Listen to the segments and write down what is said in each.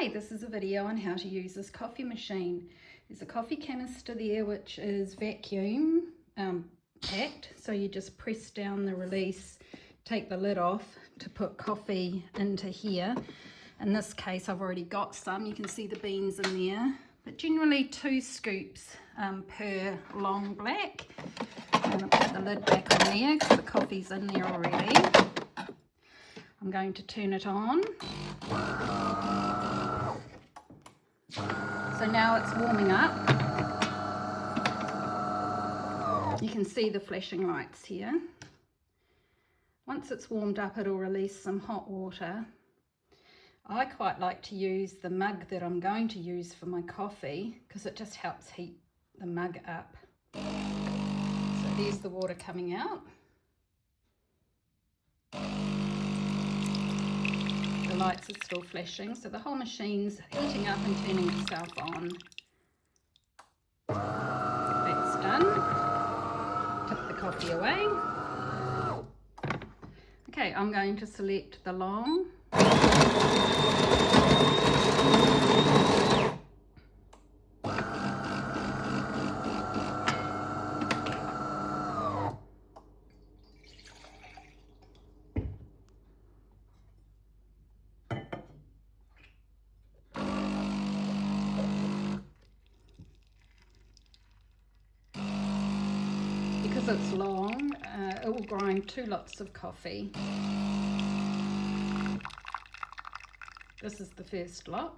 Hi, this is a video on how to use this coffee machine. There's a coffee canister there which is vacuum packed, so you just press down the release, take the lid off to put coffee into here. In this case I've already got some, you can see the beans in there, but generally 2 scoops per long black. I'm going to put the lid back on there because the coffee's in there already. I'm going to turn it on. So now it's warming up. You can see the flashing lights here. Once it's warmed up, it'll release some hot water. I quite like to use the mug that I'm going to use for my coffee because it just helps heat the mug up. So there's the water coming out. The lights are still flashing, so the whole machine's heating up and turning itself on. That's done. Tip the coffee away. Okay, I'm going to select the long. Because it's long, it will grind 2 lots of coffee. This is the first lot.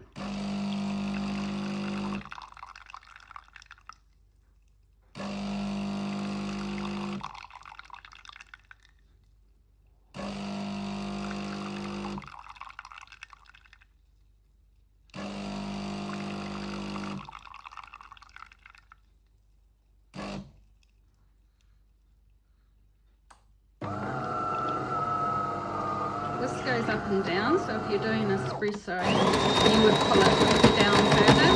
This goes up and down, so if you're doing espresso, you would pull it down further.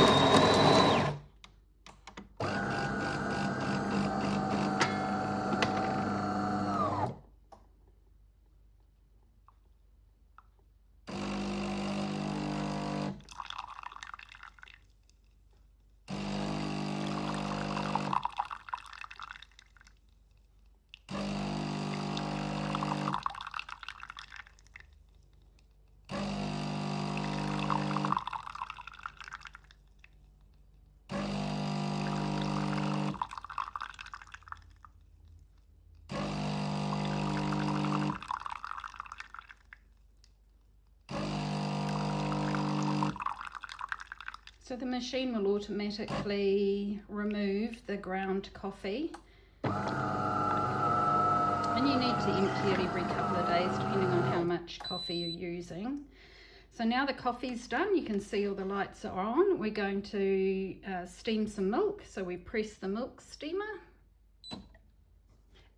So the machine will automatically remove the ground coffee. And you need to empty it every couple of days depending on how much coffee you're using. So now the coffee's done, you can see all the lights are on. We're going to steam some milk. So we press the milk steamer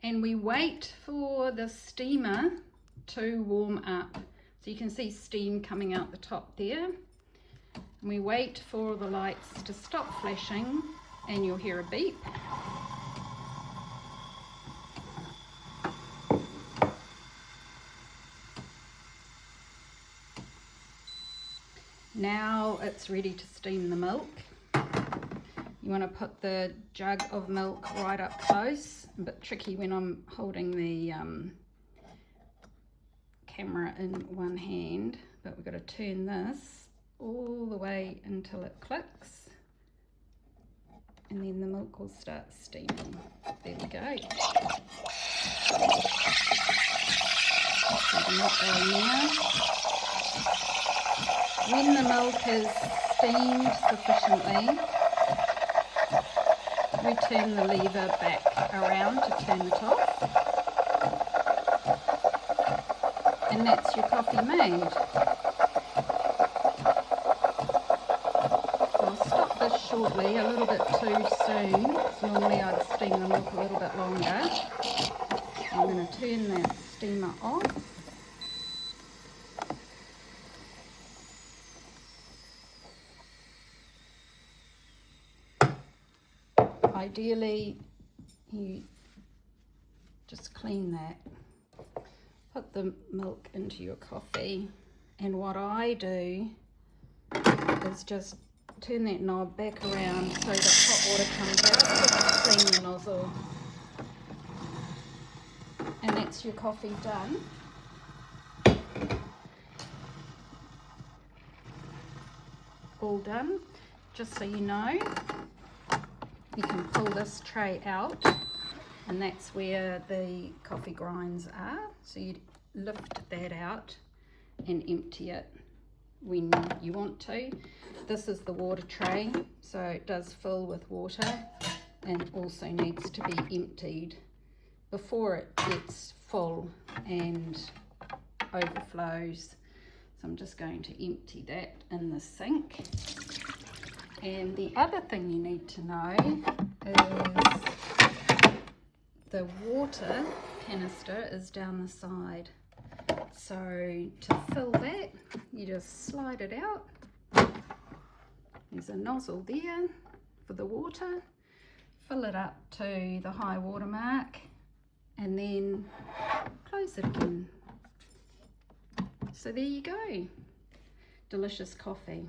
and we wait for the steamer to warm up. So you can see steam coming out the top there. And we wait for the lights to stop flashing and you'll hear a beep. Now it's ready to steam the milk. You want to put the jug of milk right up close. A bit tricky when I'm holding the camera in one hand, but we've got to turn this all the way until it clicks, and then the milk will start steaming. There we go. So the milk going there. When the milk is steamed sufficiently, we turn the lever back around to turn it off, and that's your coffee made. Shortly, a little bit too soon. Normally I'd steam the milk a little bit longer. I'm going to turn that steamer off. Ideally, you just clean that. Put the milk into your coffee, and what I do is just turn that knob back around so that hot water comes out. Just clean the nozzle. And that's your coffee done. All done. Just so you know, you can pull this tray out, and that's where the coffee grinds are. So you lift that out and empty it when you want to. This is the water tray, so it does fill with water and also needs to be emptied before it gets full and overflows. So I'm just going to empty that in the sink. And the other thing you need to know is the water canister is down the side. So to fill that, you just slide it out. There's a nozzle there for the water. Fill it up to the high water mark and then close it again. So there you go. Delicious coffee.